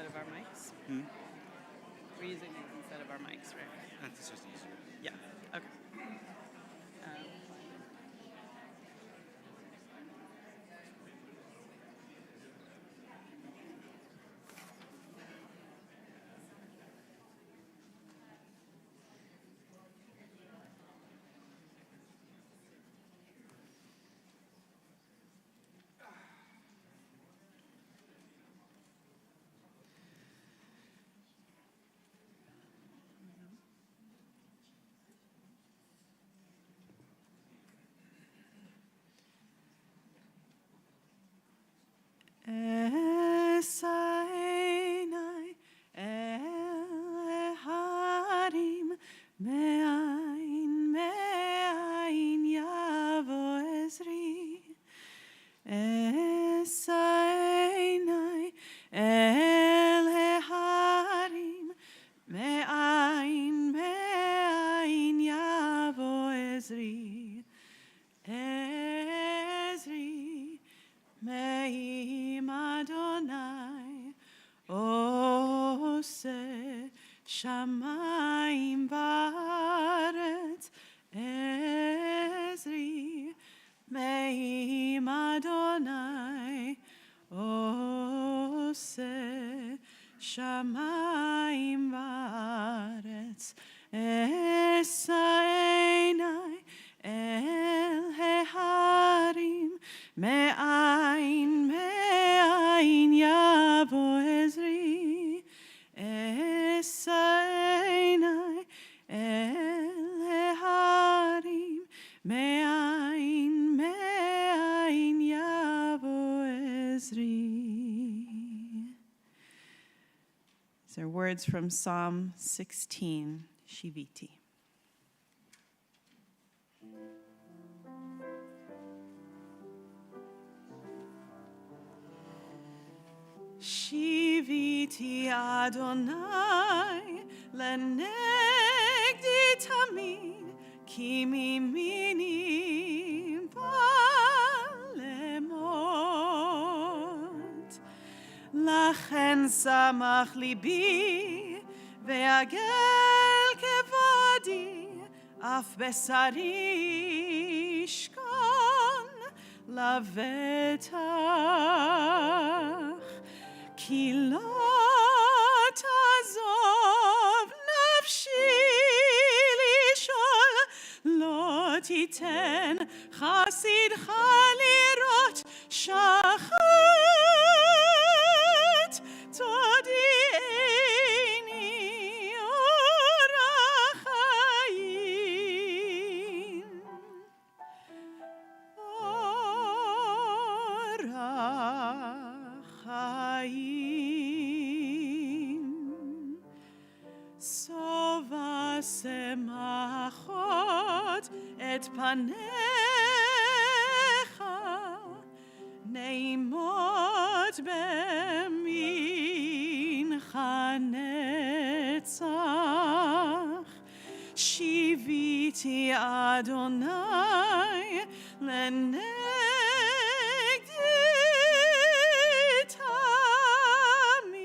instead of our mics. We're using these instead of our mics, right? That's just easier. Yeah. Okay. Esainai el harim me'ain yavo ezri. Esainai el harim me'ain yavo ezri. Ezri me'im Adonai ose shamayim va'aretz. Ezri me'im Adonai ose shamayim va'aretz. Esainai el harim me'ain yavo ezri. Esainai el harim me'ain yavo ezri. These are words from Psalm 16, Shiviti. Shiviti Adonai lenegdi tamid ki mimini balemot. Lachen samach libi ve'agel kevodi af besari shkon lavetach. Ki lo tazov nafshi lishol lo titen chasidcha lirot shachat todi'eni orach hayim. Orach hayim. Sova semachot et panecha neimot bemincha netzach. Shiviti Adonai lenegdi tamid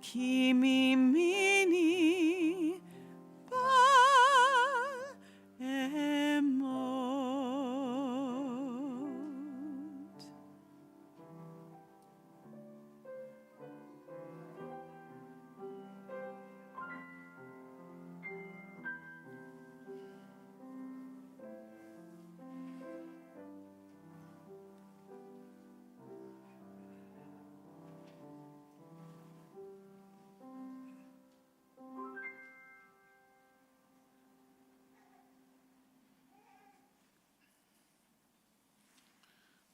ki mimini balemot.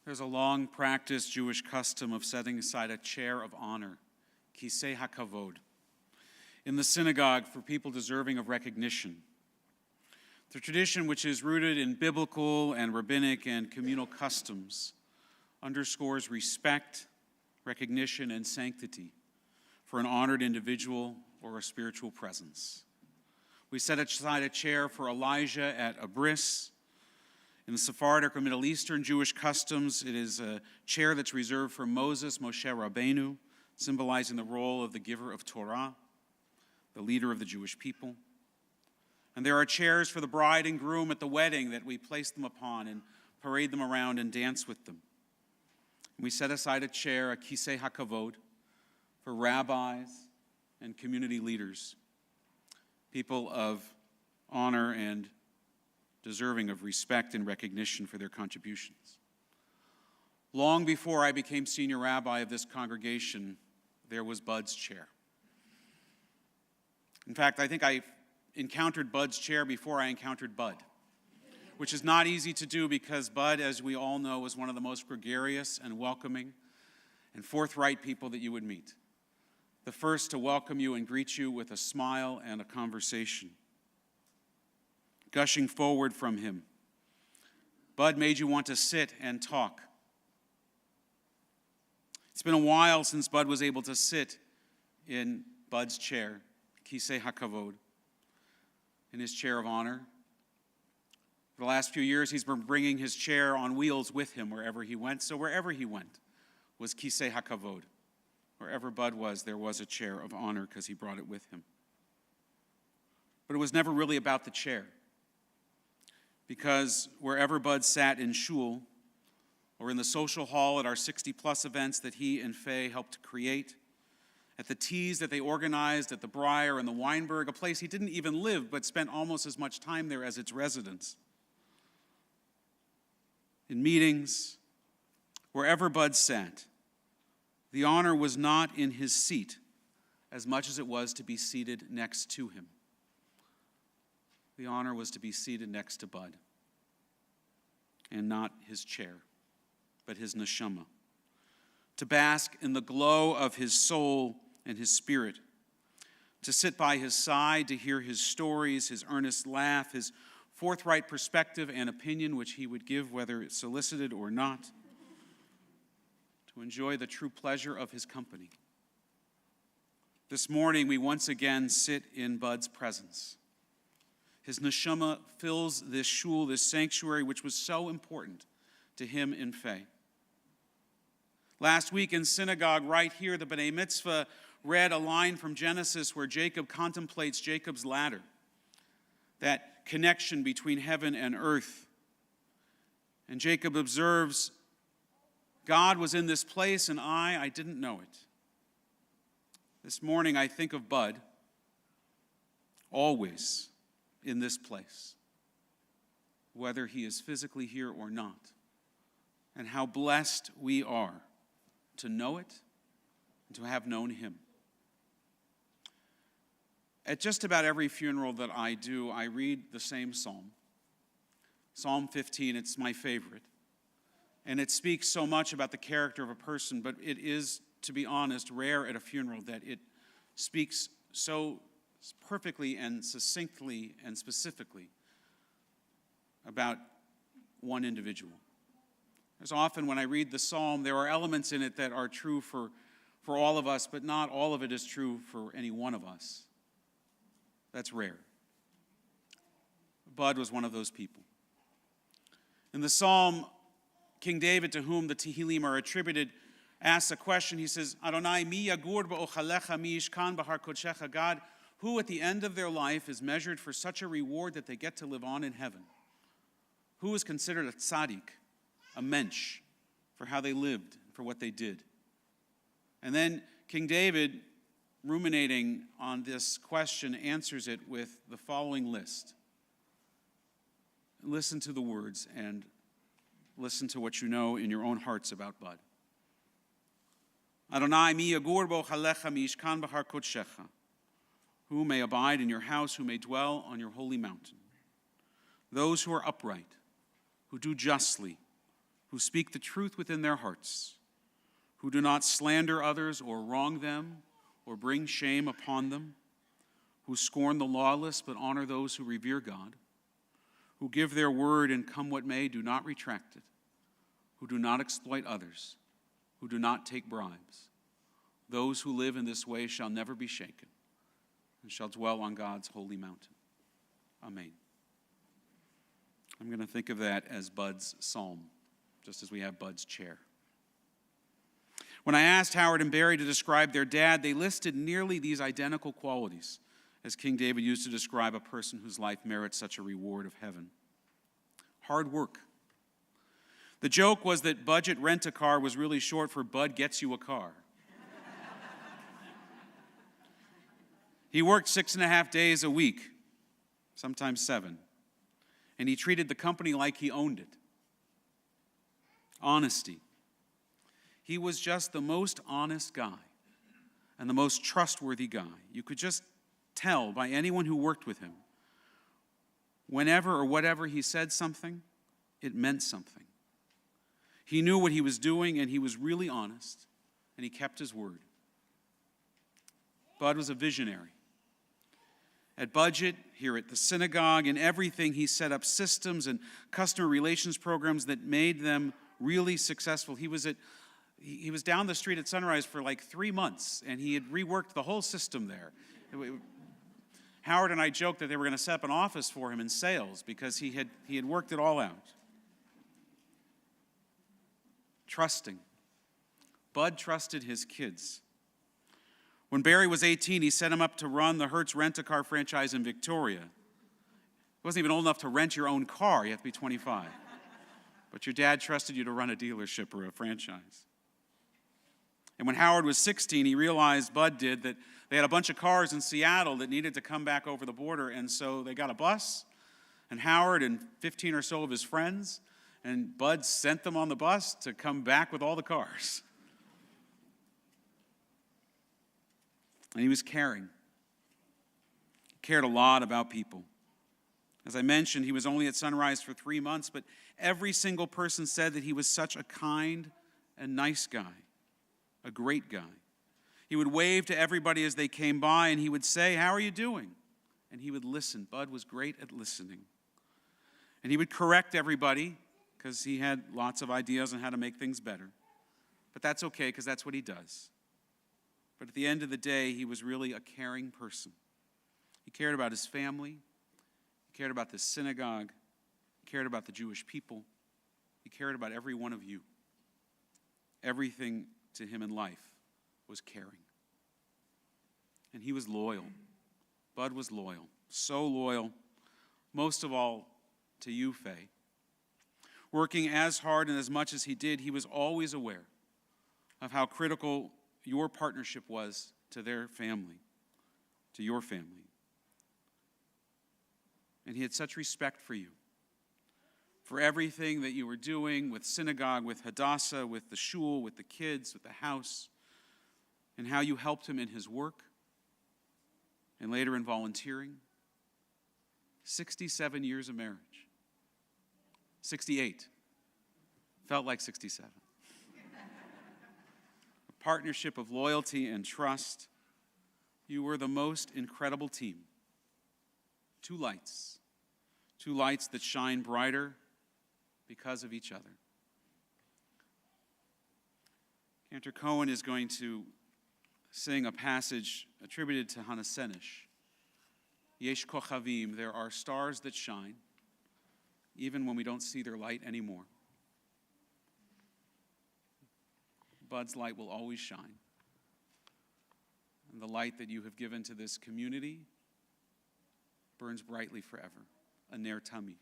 There's a long practiced Jewish custom of setting aside a chair of honor, kisei hakavod, in the synagogue for people deserving of recognition. The tradition, which is rooted in biblical and rabbinic and communal customs, underscores respect, recognition, and sanctity for an honored individual or a spiritual presence. We set aside a chair for Elijah at a bris, In the Sephardic or Middle Eastern Jewish customs, it is a chair that's reserved for Moses, Moshe Rabbeinu, symbolizing the role of the giver of Torah, the leader of the Jewish people. And there are chairs for the bride and groom at the wedding that we place them upon and parade them around and dance with them. We set aside a chair, a kisei hakavod, for rabbis and community leaders, people of honor and deserving of respect and recognition for their contributions. Long before I became senior rabbi of this congregation, there was Bud's chair. In fact, I think I encountered Bud's chair before I encountered Bud, which is not easy to do because Bud, as we all know, was one of the most gregarious and welcoming and forthright people that you would meet. The first to welcome you and greet you with a smile and a conversation. Gushing forward from him, Bud made you want to sit and talk. It's been a while since Bud was able to sit in Bud's chair, kisei hakavod, in his chair of honor. For the last few years, he's been bringing his chair on wheels with him wherever he went. So wherever he went was kisei hakavod. Wherever Bud was, there was a chair of honor because he brought it with him. But it was never really about the chair. Because wherever Bud sat in shul or in the social hall at our 60-plus events that he and Faye helped to create, at the teas that they organized at the Briar and the Weinberg, a place he didn't even live but spent almost as much time there as its residents. In meetings, wherever Bud sat, the honor was not in his seat as much as it was to be seated next to him. The honor was to be seated next to Bud, and not his chair, but his neshama. To bask in the glow of his soul and his spirit, to sit by his side, to hear his stories, his earnest laugh, his forthright perspective and opinion, which he would give whether it's solicited or not, to enjoy the true pleasure of his company. This morning, we once again sit in Bud's presence. His neshama fills this shul, this sanctuary, which was so important to him in Faye. Last week in synagogue, right here, the B'nai Mitzvah read a line from Genesis where Jacob contemplates Jacob's ladder, that connection between heaven and earth. And Jacob observes, God was in this place and I didn't know it. This morning I think of Bud, always in this place, whether he is physically here or not, and how blessed we are to know it and to have known him. At just about every funeral that I do, I read the same psalm. Psalm 15, it's my favorite. And it speaks so much about the character of a person, but it is, to be honest, rare at a funeral that it speaks so perfectly and succinctly and specifically about one individual. There's often when I read the psalm, there are elements in it that are true for all of us, but not all of it is true for any one of us. That's rare. Bud was one of those people. In the psalm, King David, to whom the Tehillim are attributed, asks a question. He says, Adonai, mi yagur ba'ochalecha mi yishkan b'har kodshecha. God, who at the end of their life is measured for such a reward that they get to live on in heaven? Who is considered a tzaddik, a mensch, for how they lived, for what they did? And then King David, ruminating on this question, answers it with the following list. Listen to the words and listen to what you know in your own hearts about Bud. Adonai mi yagur b'ochalecha mi yishkan b'har kodshecha. Who may abide in your house, who may dwell on your holy mountain? Those who are upright, who do justly, who speak the truth within their hearts, who do not slander others or wrong them or bring shame upon them, who scorn the lawless but honor those who revere God, who give their word and come what may, do not retract it, who do not exploit others, who do not take bribes. Those who live in this way shall never be shaken and shall dwell on God's holy mountain. Amen. I'm going to think of that as Bud's psalm, just as we have Bud's chair. When I asked Howard and Barry to describe their dad, they listed nearly these identical qualities as King David used to describe a person whose life merits such a reward of heaven. Hard work. The joke was that budget rent-a-car was really short for Bud gets you a car. He worked 6.5 days a week, sometimes 7, and he treated the company like he owned it. Honesty. He was just the most honest guy and the most trustworthy guy. You could just tell by anyone who worked with him. Whenever or whatever he said something, it meant something. He knew what he was doing, and he was really honest, and he kept his word. Bud was a visionary. At Budget, here at the synagogue, in everything, he set up systems and customer relations programs that made them really successful. He was down the street at Sunrise for like 3 months, and he had reworked the whole system there. Howard and I joked that they were going to set up an office for him in sales because he had worked it all out. Trusting. Bud trusted his kids. When Barry was 18, he set him up to run the Hertz rent-a-car franchise in Victoria. He wasn't even old enough to rent your own car. You have to be 25. But your dad trusted you to run a dealership or a franchise. And when Howard was 16, he realized, Bud did, that they had a bunch of cars in Seattle that needed to come back over the border, and so they got a bus, and Howard and 15 or so of his friends, and Bud sent them on the bus to come back with all the cars. And he was caring. He cared a lot about people. As I mentioned, he was only at Sunrise for 3 months, but every single person said that he was such a kind and nice guy, a great guy. He would wave to everybody as they came by, and he would say, "How are you doing?" And he would listen. Bud was great at listening. And he would correct everybody because he had lots of ideas on how to make things better. But that's okay because that's what he does. But at the end of the day, he was really a caring person. He cared about his family. He cared about the synagogue. He cared about the Jewish people. He cared about every one of you. Everything to him in life was caring. And he was loyal. Bud was loyal. So loyal. Most of all to you, Faye. Working as hard and as much as he did, he was always aware of how critical your partnership was to their family, to your family. And he had such respect for you, for everything that you were doing with synagogue, with Hadassah, with the shul, with the kids, with the house, and how you helped him in his work and later in volunteering. 67 years of marriage. 68. Felt like 67. A partnership of loyalty and trust. You were the most incredible team. 2 lights. 2 lights that shine brighter because of each other. Cantor Cohen is going to sing a passage attributed to Hannah Senish. Yesh kochavim, there are stars that shine, even when we don't see their light anymore. Bud's light will always shine. And the light that you have given to this community burns brightly forever. A ner tamid.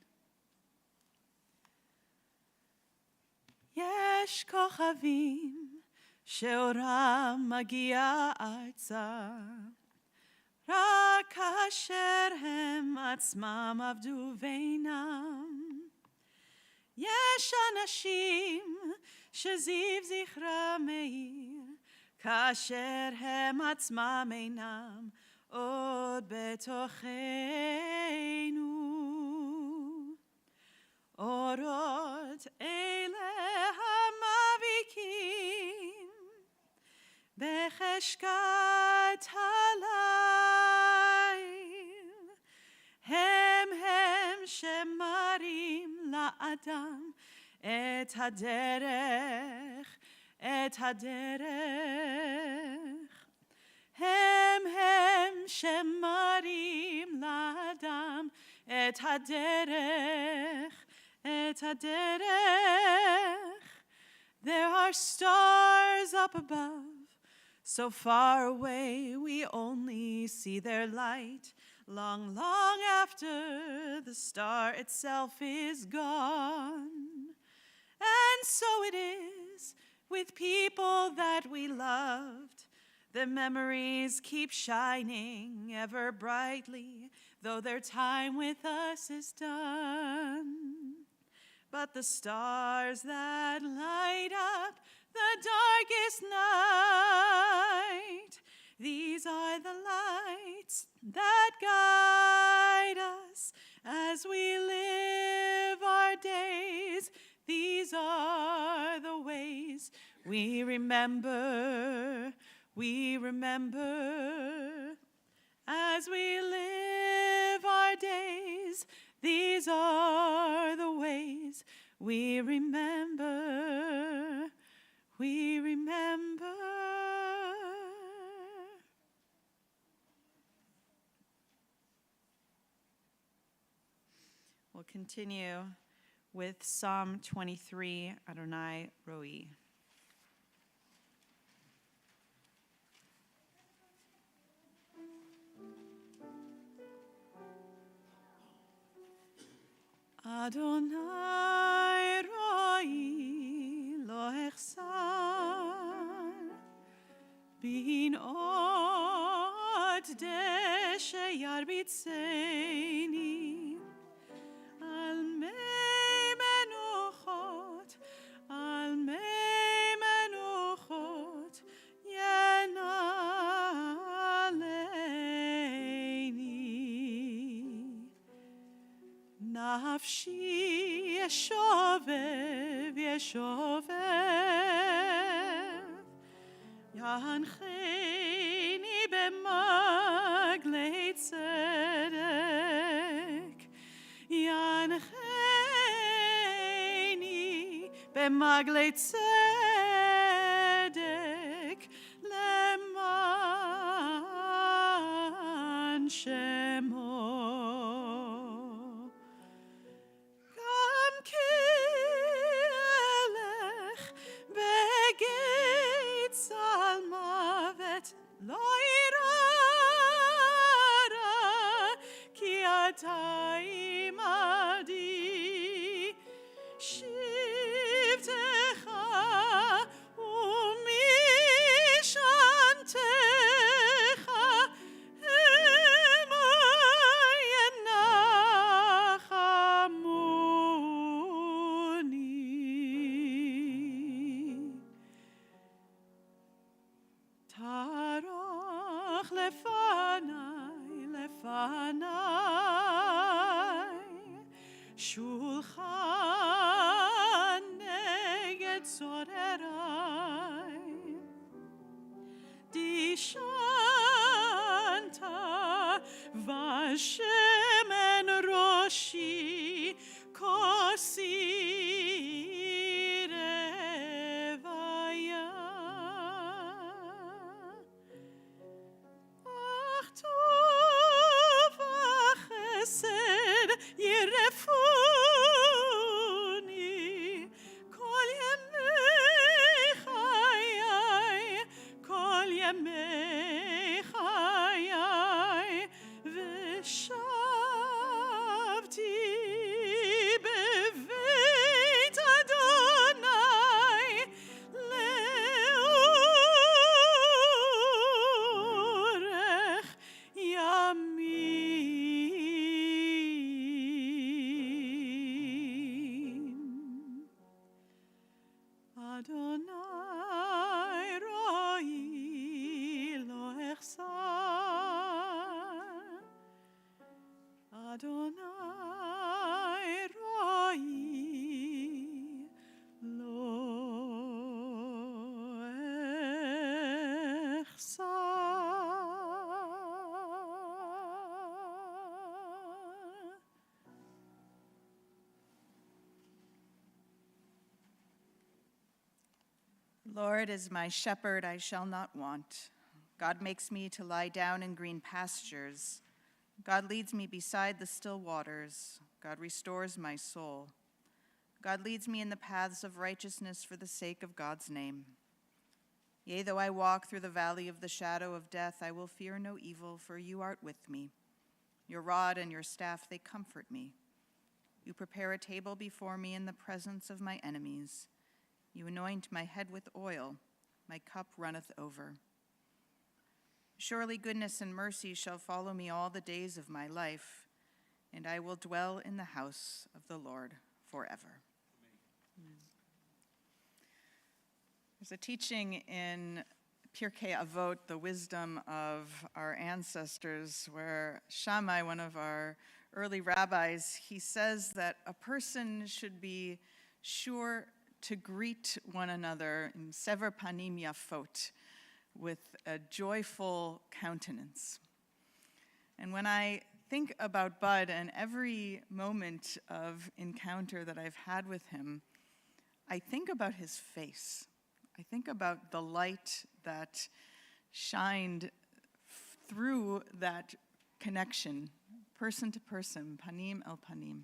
יש כוכבים שאורם מגיע ארצה, רק כאשר הם עצמם עבדו בינם. יש אנשים שזיו זכרם מאיר, כאשר הם עצמם אינם עוד בתוכנו. אורות אלה המביקים בחשכת הליל, הם שמרים לאדם את הדרך, את הדרך. הם שמרים לאדם את הדרך, את הדרך. There are stars up above, so far away we only see their light, long, long after the star itself is gone. And so it is with people that we loved. The memories keep shining ever brightly, though their time with us is done. But the stars that light up the darkest night, these are the lights that guide us as we live our days. These are the ways we remember, as we live our days. These are the ways we remember, We'll continue with Psalm 23, Adonai Roi. Adonai Roi lo echsar bin od deshe yarbitzeni al mei menuchot yenaleini nafshi yeshovev yancheni b'maglei tzedek yancheni b'maglei tzedek leman shemo gam ki elech begeit salmavet lo irara ki atai imadi shivtecha umishantecha ema yenachamuni tarach lefanai shulchan neged zorerai dishanta vashemen roshi kosi revaya ach tov chesed yirefuni kol yemei chayai v'shavti beveit Adonai leorech yamim. Adonai Roi lo echsar. Adonai Roi lo echsar. Lord is my shepherd, I shall not want. God makes me to lie down in green pastures. God leads me beside the still waters. God restores my soul. God leads me in the paths of righteousness for the sake of God's name. Yea, though I walk through the valley of the shadow of death, I will fear no evil, for you art with me. Your rod and your staff, they comfort me. You prepare a table before me in the presence of my enemies. You anoint my head with oil. My cup runneth over. Surely goodness and mercy shall follow me all the days of my life, and I will dwell in the house of the Lord forever. There's a teaching in Pirkei Avot, the wisdom of our ancestors, where Shammai, one of our early rabbis, he says that a person should be sure to greet one another in sever panim yafot, with a joyful countenance. And when I think about Bud and every moment of encounter that I've had with him, I think about his face. I think about the light that shined through that connection, person to person, panim el panim.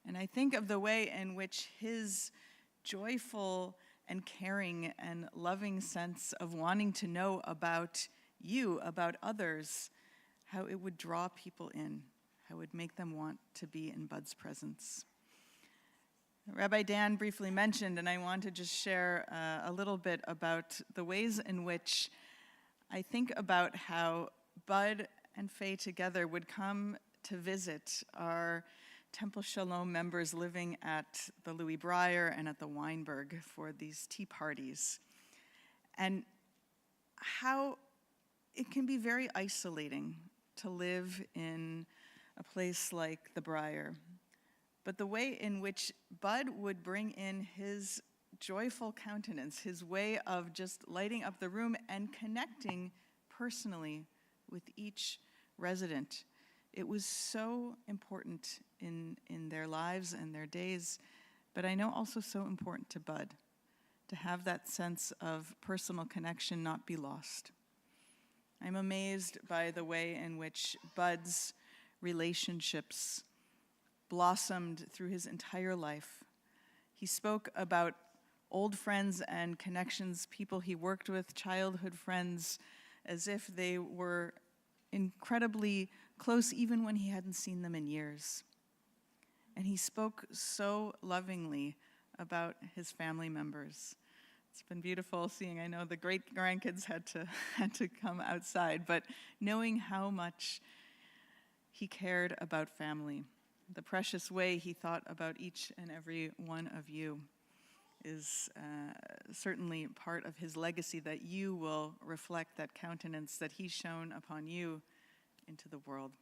And I think of the way in which his joyful and caring and loving sense of wanting to know about you, about others, how it would draw people in, how it would make them want to be in Bud's presence. Rabbi Dan briefly mentioned, and I want to just share a little bit about the ways in which I think about how Bud and Faye together would come to visit our Temple Sholom members living at the Louis Breyer and at the Weinberg for these tea parties, and how it can be very isolating to live in a place like the Breyer. But the way in which Bud would bring in his joyful countenance, his way of just lighting up the room and connecting personally with each resident, it was so important in their lives and their days, but I know also so important to Bud, to have that sense of personal connection not be lost. I'm amazed by the way in which Bud's relationships blossomed through his entire life. He spoke about old friends and connections, people he worked with, childhood friends, as if they were incredibly close even when he hadn't seen them in years. And he spoke so lovingly about his family members. It's been beautiful seeing, I know the great grandkids had to come outside, but knowing how much he cared about family, the precious way he thought about each and every one of you is certainly part of his legacy, that you will reflect that countenance that he's shown upon you into the world.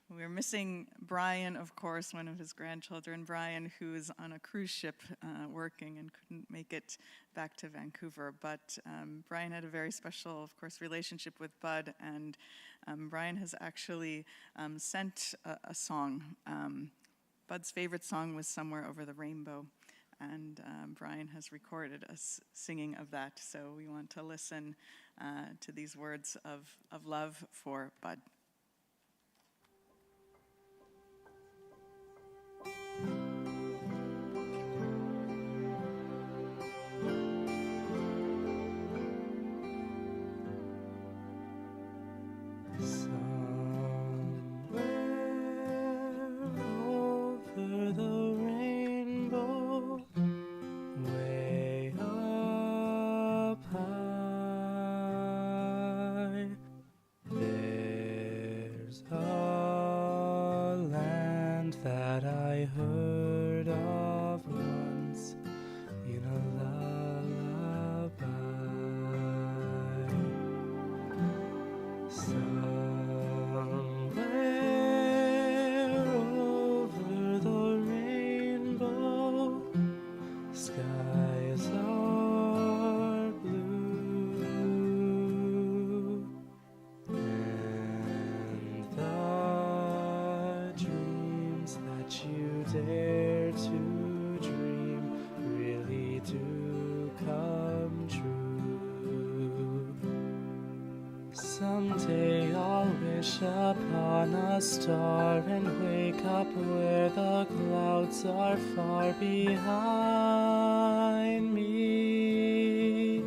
We're missing Brian, of course, one of his grandchildren, Brian, who is on a cruise ship working and couldn't make it back to Vancouver. But Brian had a very special, of course, relationship with Bud, and Brian has actually sent a song. Bud's favorite song was Somewhere Over the Rainbow, and Brian has recorded us singing of that. So we want to listen to these words of love for Bud. Dare to dream really do star and wake up where the clouds are far behind me,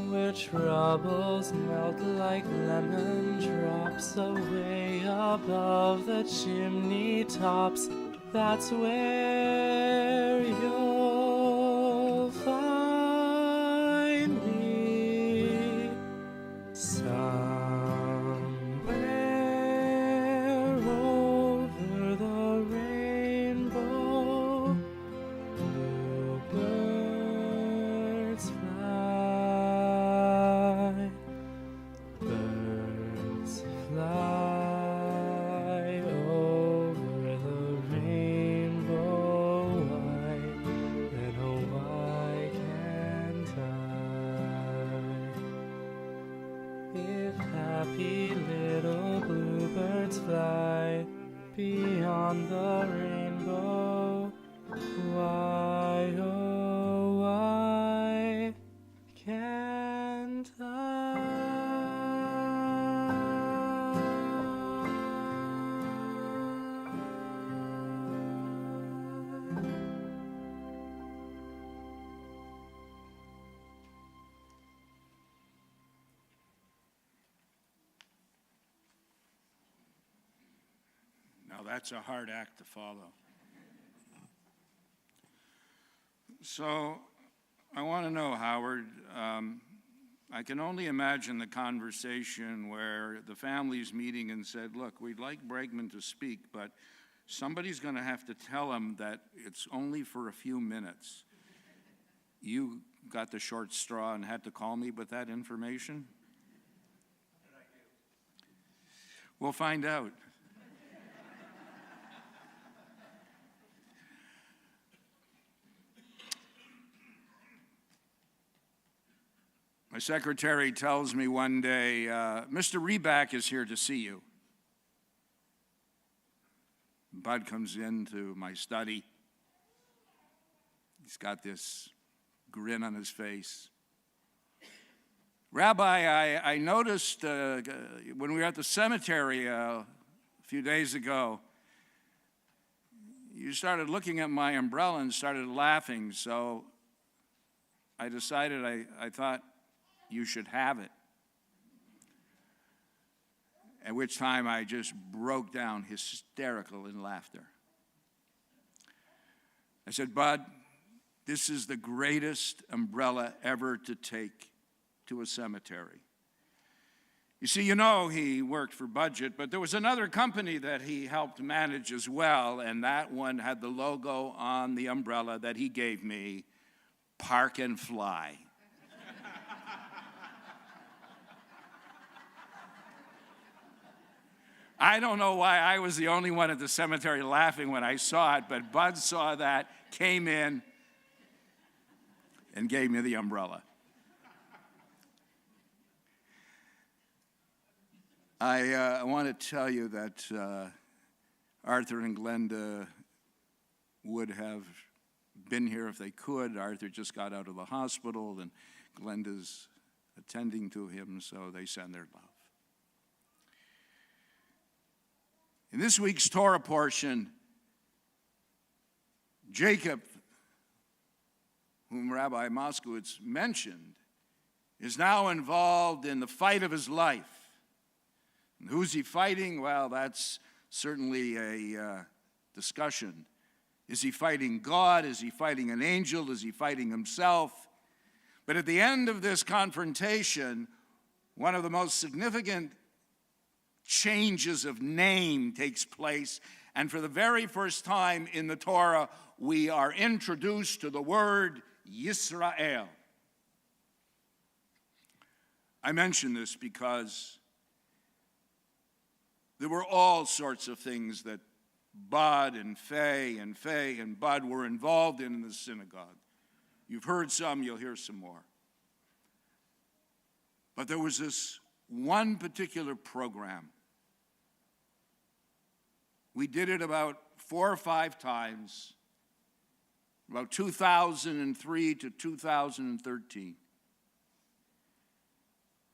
where troubles melt like lemon drops away above the chimney tops. That's where you'll find me, somewhere over the rainbow. Bluebirds fly, birds fly over the rainbow. Why, then oh why can't I? If happy little bluebirds fly beyond the rainbow, why, oh why can't I? Now that's a hard act to follow. So I want to know, Howard, I can only imagine the conversation where the family's meeting and said, look, we'd like Bregman to speak, but somebody's going to have to tell him that it's only for a few minutes. You got the short straw and had to call me with that information? What did I do? We'll find out. My secretary tells me one day, Mr. Riback is here to see you. Bud comes into my study. He's got this grin on his face. Rabbi, I noticed when we were at the cemetery a few days ago, you started looking at my umbrella and started laughing, so I decided I thought you should have it. At which time I just broke down hysterical in laughter. I said, Bud, this is the greatest umbrella ever to take to a cemetery. You see, he worked for Budget, but there was another company that he helped manage as well, and that one had the logo on the umbrella that he gave me, Park and Fly. I don't know why I was the only one at the cemetery laughing when I saw it, but Bud saw that, came in, and gave me the umbrella. I want to tell you that Arthur and Glenda would have been here if they could. Arthur just got out of the hospital, and Glenda's attending to him, so they send their love. In this week's Torah portion, Jacob, whom Rabbi Moskowitz mentioned, is now involved in the fight of his life. And who's he fighting? Well, that's certainly a discussion. Is he fighting God? Is he fighting an angel? Is he fighting himself? But at the end of this confrontation, one of the most significant changes of name takes place, and for the very first time in the Torah, we are introduced to the word Yisrael. I mention this because there were all sorts of things that Bud and Faye and Bud were involved in the synagogue. You've heard some, you'll hear some more. But there was this one particular program. We did it about 4 or 5 times, about 2003 to 2013.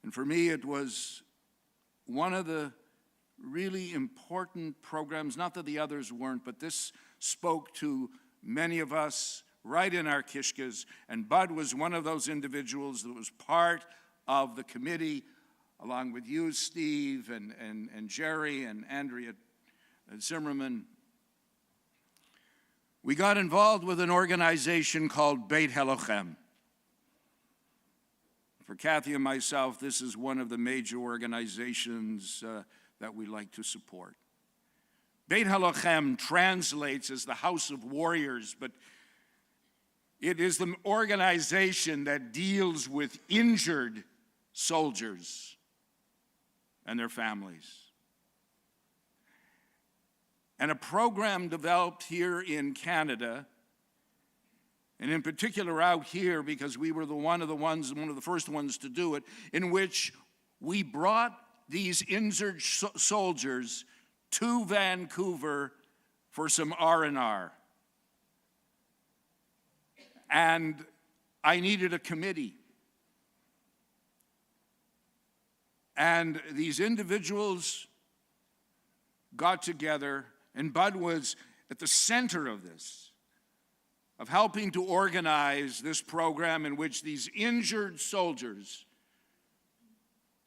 And for me, it was one of the really important programs, not that the others weren't, but this spoke to many of us right in our kishkas, and Bud was one of those individuals that was part of the committee, along with you, Steve, and Jerry, and Andrea Zimmerman. We got involved with an organization called Beit Halochem. For Kathy and myself, this is one of the major organizations that we like to support. Beit Halochem translates as the House of Warriors, but it is the organization that deals with injured soldiers and their families. And a program developed here in Canada, and in particular out here, because we were one of the first ones to do it, in which we brought these injured soldiers to Vancouver for some R&R. And I needed a committee. And these individuals got together, and Bud was at the center of this, of helping to organize this program in which these injured soldiers,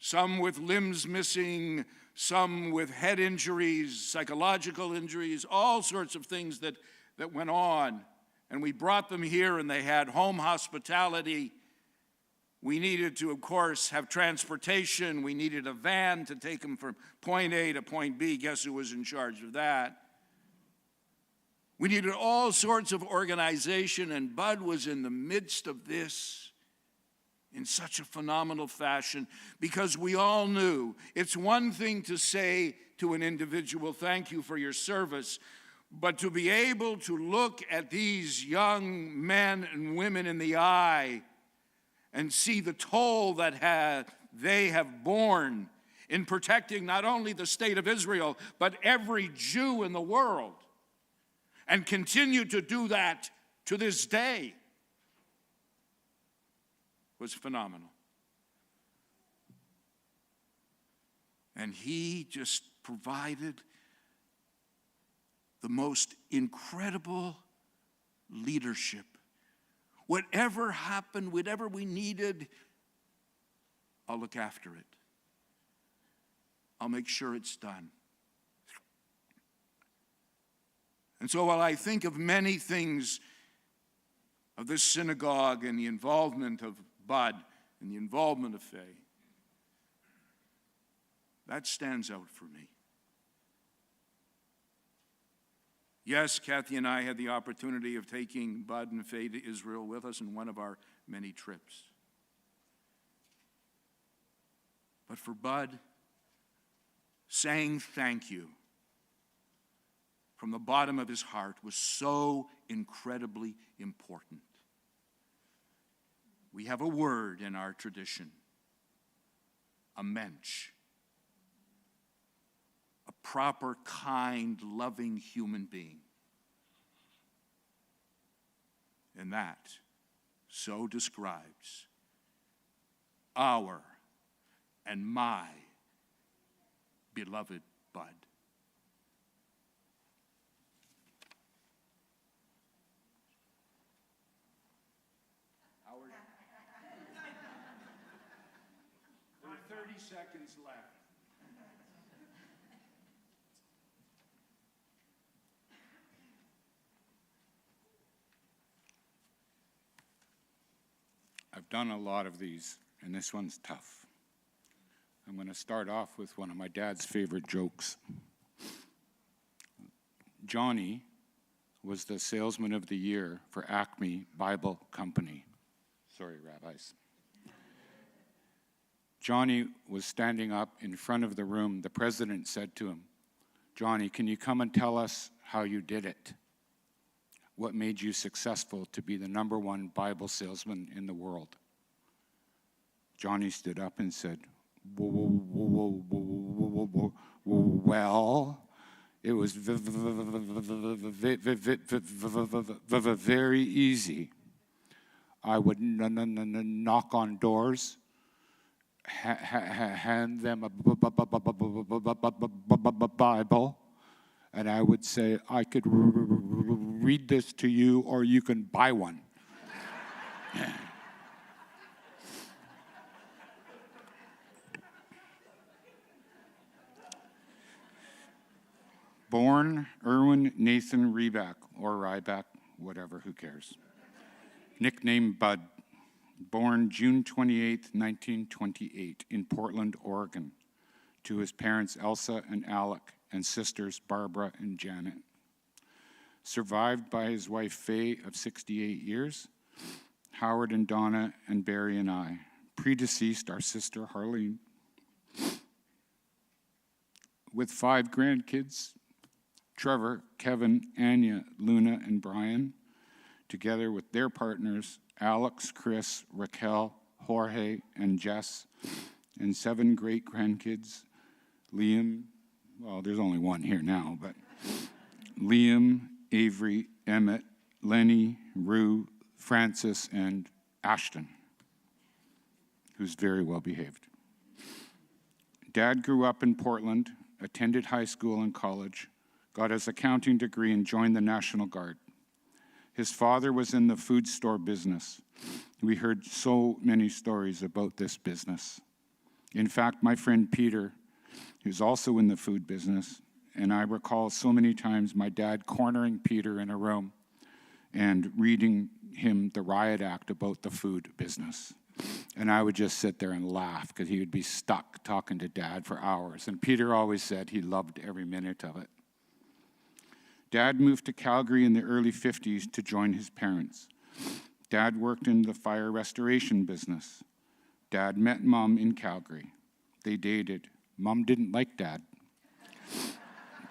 some with limbs missing, some with head injuries, psychological injuries, all sorts of things that went on. And we brought them here, and they had home hospitality. We needed to, of course, have transportation. We needed a van to take them from point A to point B. Guess who was in charge of that? We needed all sorts of organization, and Bud was in the midst of this in such a phenomenal fashion, because we all knew it's one thing to say to an individual, thank you for your service, but to be able to look at these young men and women in the eye and see the toll that they have borne in protecting not only the state of Israel, but every Jew in the world, and continue to do that to this day, was phenomenal. And he just provided the most incredible leadership. Whatever happened, whatever we needed, I'll look after it. I'll make sure it's done. And so while I think of many things of this synagogue and the involvement of Bud and the involvement of Faye, that stands out for me. Yes, Kathy and I had the opportunity of taking Bud and Faye to Israel with us in one of our many trips. But for Bud, saying thank you from the bottom of his heart was so incredibly important. We have a word in our tradition, a mensch, a proper, kind, loving human being. And that so describes our and my beloved Bud. Howard? There are 30 seconds left. I've done a lot of these, and this one's tough. I'm going to start off with one of my dad's favorite jokes. Johnny was the salesman of the year for Acme Bible Company. Sorry, rabbis. Johnny was standing up in front of the room. The president said to him, "Johnny, can you come and tell us how you did it? What made you successful to be the #1 Bible salesman in the world?" Johnny stood up and said, "Well, it was very easy. I would knock on doors hand them a Bible, and I would say, I could read this to you, or you can buy one. Born Irwin Nathan Riback, or Ryback, whatever, who cares. Nickname Bud. Born June 28, 1928, in Portland, Oregon, to his parents Elsa and Alec, and sisters Barbara and Janet. Survived by his wife Faye of 68 years, Howard and Donna and Barry and I. Predeceased our sister Harleen. With 5 grandkids, Trevor, Kevin, Anya, Luna, and Brian, together with their partners, Alex, Chris, Raquel, Jorge, and Jess, and 7 great-grandkids, Liam, well, there's only one here now, but Liam, Avery, Emmett, Lenny, Rue, Francis, and Ashton, who's very well behaved. Dad grew up in Portland, attended high school and college, got his accounting degree, and joined the National Guard. His father was in the food store business. We heard so many stories about this business. In fact, my friend Peter, who's also in the food business, and I recall so many times my dad cornering Peter in a room and reading him the riot act about the food business. And I would just sit there and laugh because he would be stuck talking to Dad for hours. And Peter always said he loved every minute of it. Dad moved to Calgary in the early 50s to join his parents. Dad worked in the fire restoration business. Dad met Mom in Calgary. They dated. Mom didn't like Dad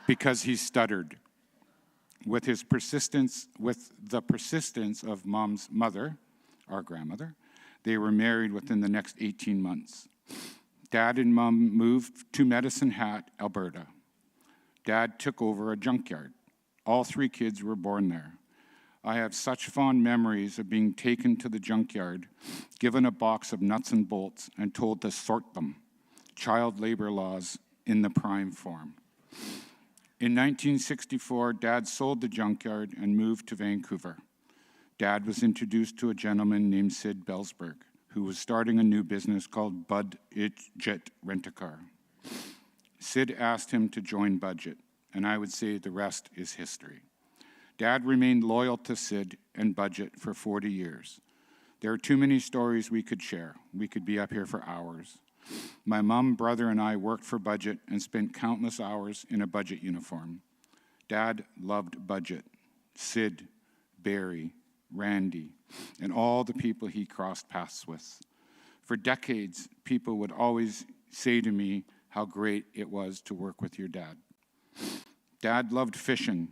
because he stuttered. With the persistence of Mom's mother, our grandmother, they were married within the next 18 months. Dad and Mom moved to Medicine Hat, Alberta. Dad took over a junkyard. All 3 kids were born there. I have such fond memories of being taken to the junkyard, given a box of nuts and bolts, and told to sort them. Child labor laws in the prime form. In 1964, Dad sold the junkyard and moved to Vancouver. Dad was introduced to a gentleman named Sid Belsberg, who was starting a new business called Budget Rent-A-Car. Sid asked him to join Budget, and I would say the rest is history. Dad remained loyal to Sid and Budget for 40 years. There are too many stories we could share. We could be up here for hours. My mom, brother, and I worked for Budget and spent countless hours in a Budget uniform. Dad loved Budget, Sid, Barry, Randy, and all the people he crossed paths with. For decades, people would always say to me how great it was to work with your dad. Dad loved fishing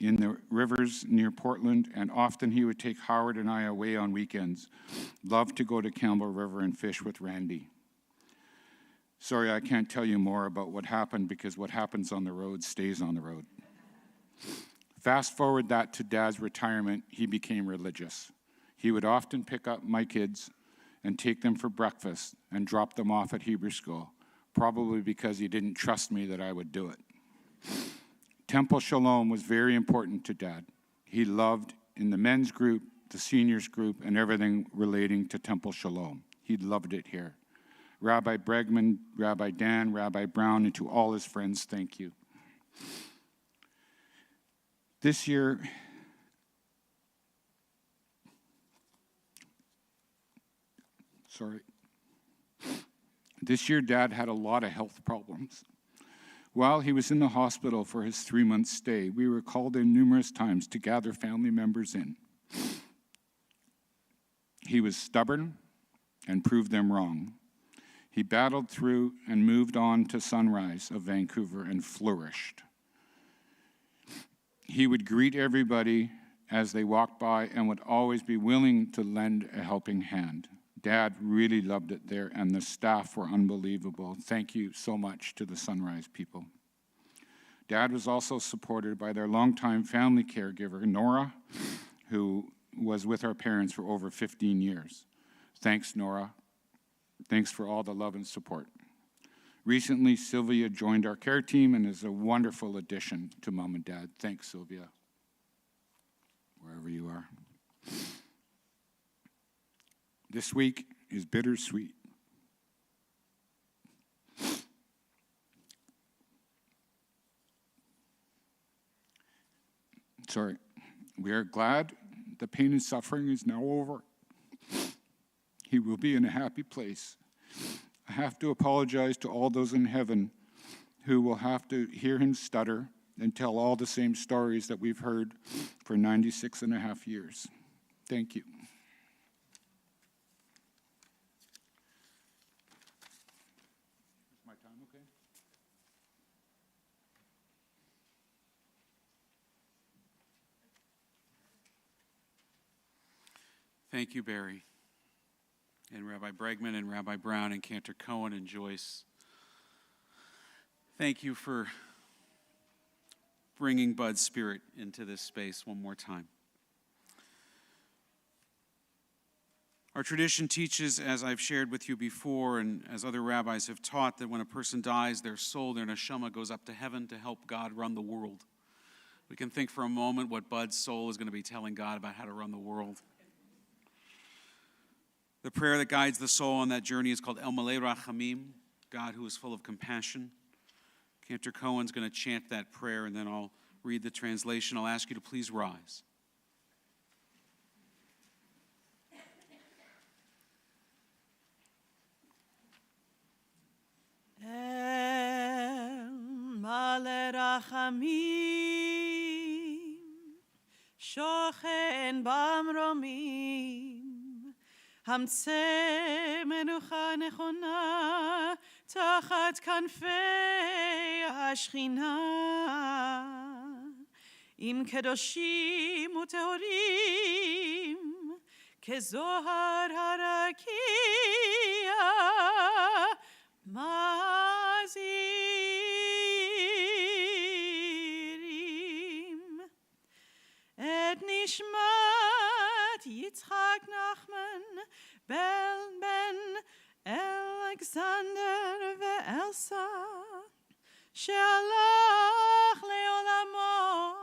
in the rivers near Portland, and often he would take Howard and I away on weekends. Loved to go to Campbell River and fish with Randy. Sorry, I can't tell you more about what happened because what happens on the road stays on the road. Fast forward that to Dad's retirement, he became religious. He would often pick up my kids and take them for breakfast and drop them off at Hebrew school, probably because he didn't trust me that I would do it. Temple Sholom was very important to Dad. He loved in the men's group, the seniors group, and everything relating to Temple Sholom. He loved it here. Rabbi Bregman, Rabbi Dan, Rabbi Brown, and to all his friends, thank you. This year, Dad had a lot of health problems. While he was in the hospital for his 3-month stay, we were called in numerous times to gather family members in. He was stubborn and proved them wrong. He battled through and moved on to Sunrise of Vancouver and flourished. He would greet everybody as they walked by and would always be willing to lend a helping hand. Dad really loved it there, and the staff were unbelievable. Thank you so much to the Sunrise people. Dad was also supported by their longtime family caregiver, Nora, who was with our parents for over 15 years. Thanks, Nora. Thanks for all the love and support. Recently, Sylvia joined our care team and is a wonderful addition to Mom and Dad. Thanks, Sylvia, wherever you are. This week is bittersweet. Sorry. We are glad the pain and suffering is now over. He will be in a happy place. I have to apologize to all those in heaven who will have to hear him stutter and tell all the same stories that we've heard for 96 and a half years. Thank you. Is my time okay? Thank you, Barry, and Rabbi Bregman, and Rabbi Brown, and Cantor Cohen, and Joyce. Thank you for bringing Bud's spirit into this space one more time. Our tradition teaches, as I've shared with you before, and as other rabbis have taught, that when a person dies, their soul, their neshama, goes up to heaven to help God run the world. We can think for a moment what Bud's soul is going to be telling God about how to run the world. The prayer that guides the soul on that journey is called El Malei Rachamim, God who is full of compassion. Cantor Cohen's going to chant that prayer, and then I'll read the translation. I'll ask you to please rise. El Malei Rachamim, Shochen Bamromim, המצא מנוחה נכונה תחת כנפי השכינה. עם קדושים וטהורים כזוהר הרקיע מזהירים את נשמת יצחק נחמן בן אלכסנדר ואלסה שהלך לעולמו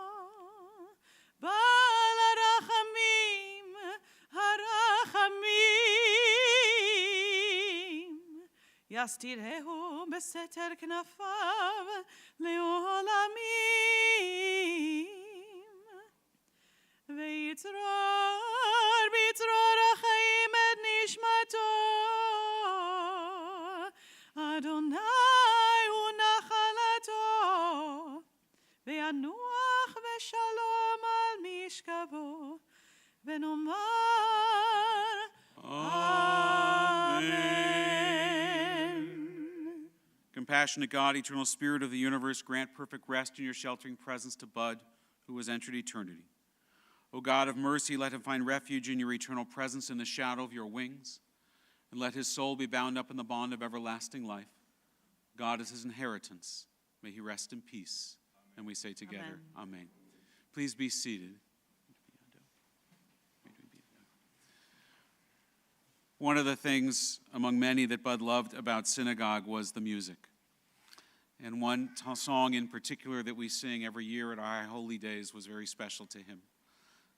בעל הרחמים הרחמים יסתירהו בסתר כנפיו לעולמים ויצרור בצרור החיים את נשמתו אדוני הוא נחלתו וינוח בשלום על משכבו ונאמר Amen. Compassionate God, eternal spirit of the universe, grant perfect rest in your sheltering presence to Bud, who has entered eternity. O God of mercy, let him find refuge in your eternal presence in the shadow of your wings, and let his soul be bound up in the bond of everlasting life. God is his inheritance. May he rest in peace. Amen. And we say together, Amen. Please be seated. One of the things among many that Bud loved about synagogue was the music. And one song in particular that we sing every year at our High Holy Days was very special to him.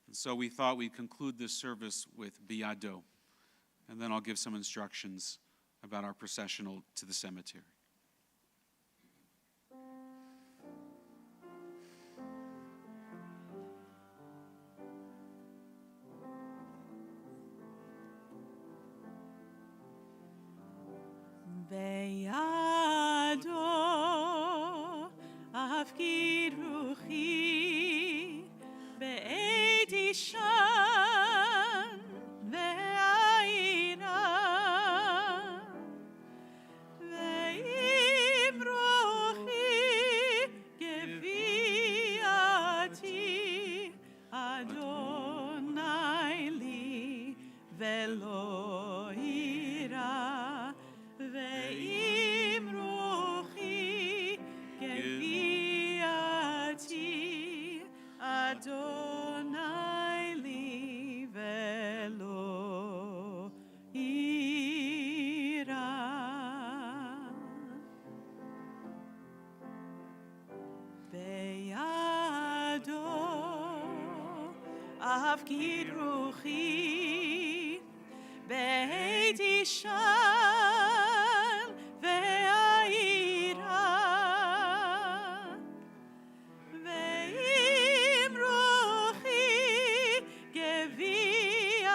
And so we thought we'd conclude this service with Biyado. And then I'll give some instructions about our processional to the cemetery. בידו הפקיד רוחי בעת אישן והעירה ועם רוחי גוויעתי אדוני לי ולא יירא ועם רוחי גוויעתי אדוני לי הפקיד רוחי בית אישן והעירה ועם רוחי גביעתי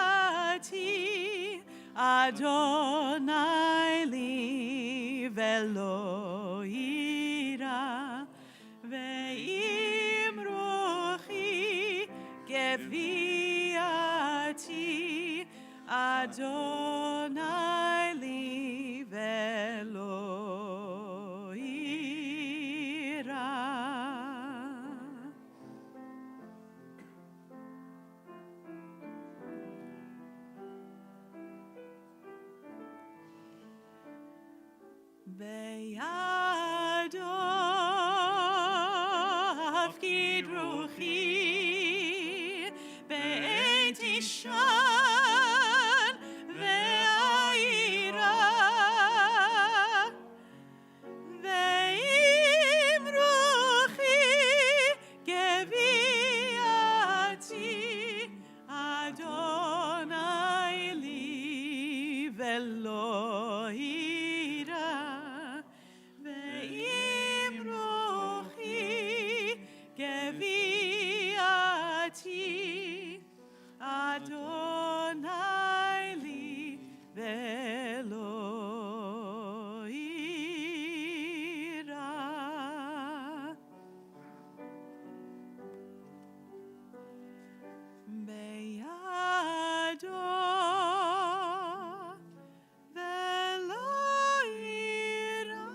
אדוני לי ולא יירא ועם רוחי גביעתי אדוני לי ולא יירא. בידו הפקיד רוחי בעת אישן והעירה ועם רוחי גביעתי אדוני לי ולא יירא ועם רוחי גביעתי אדוני לי ולא יירא. בידו ולא יירא.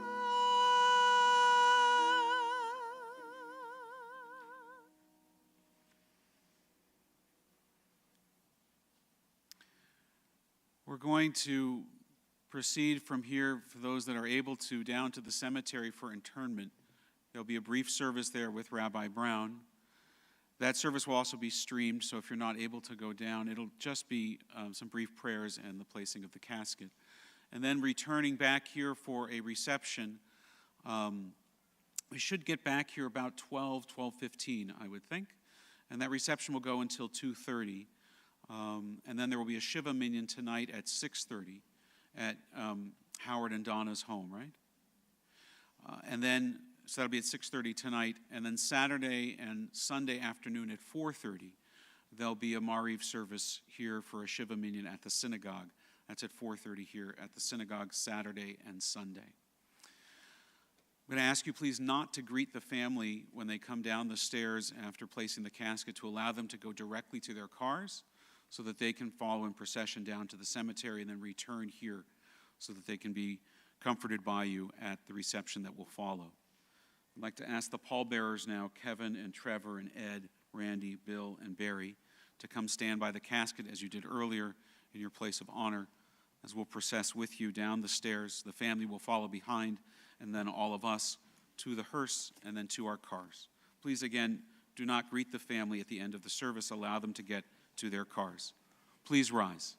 We're going to proceed from here, for those that are able to, down to the cemetery for internment. There'll be a brief service there with Rabbi Brown. That service will also be streamed, so if you're not able to go down, it'll just be some brief prayers and the placing of the casket. And then returning back here for a reception, we should get back here about 12:15, I would think. And that reception will go until 2:30. And then there will be a Shiva Minyan tonight at 6:30 at Howard and Donna's home, right? And then, so that'll be at 6:30 tonight. And then Saturday and Sunday afternoon at 4:30, there'll be a Mariv service here for a Shiva Minyan at the synagogue. That's at 4:30 here at the synagogue Saturday and Sunday. I'm going to ask you please not to greet the family when they come down the stairs after placing the casket, to allow them to go directly to their cars so that they can follow in procession down to the cemetery and then return here so that they can be comforted by you at the reception that will follow. I'd like to ask the pallbearers now, Kevin and Trevor and Ed, Randy, Bill, and Barry, to come stand by the casket as you did earlier in your place of honor, as we'll process with you down the stairs. The family will follow behind, and then all of us to the hearse and then to our cars. Please, again, do not greet the family at the end of the service. Allow them to get to their cars. Please rise.